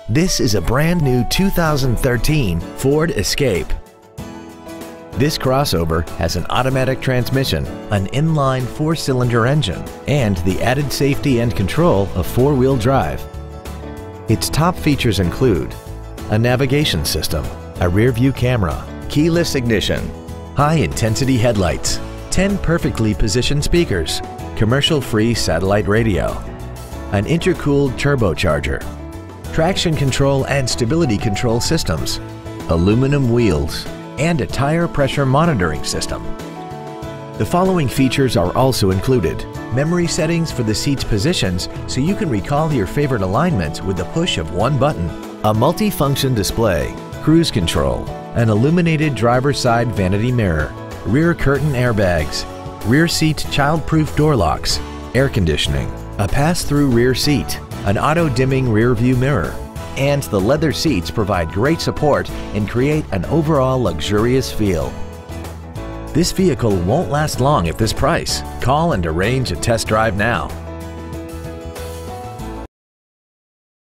This is a brand new 2013 Ford Escape. This crossover has an automatic transmission, an inline 4-cylinder engine, and the added safety and control of 4-wheel drive. Its top features include a navigation system, a rear-view camera, keyless ignition, high-intensity headlights, 10 perfectly positioned speakers, commercial-free satellite radio, an intercooled turbocharger, traction control and stability control systems, aluminum wheels, and a tire pressure monitoring system. The following features are also included: memory settings for the seat's positions so you can recall your favorite alignments with the push of one button, a multi-function display, cruise control, an illuminated driver's side vanity mirror, rear curtain airbags, rear seat child-proof door locks, air conditioning, a pass-through rear seat, an auto-dimming rear-view mirror, and the leather seats provide great support and create an overall luxurious feel. This vehicle won't last long at this price. Call and arrange a test drive now.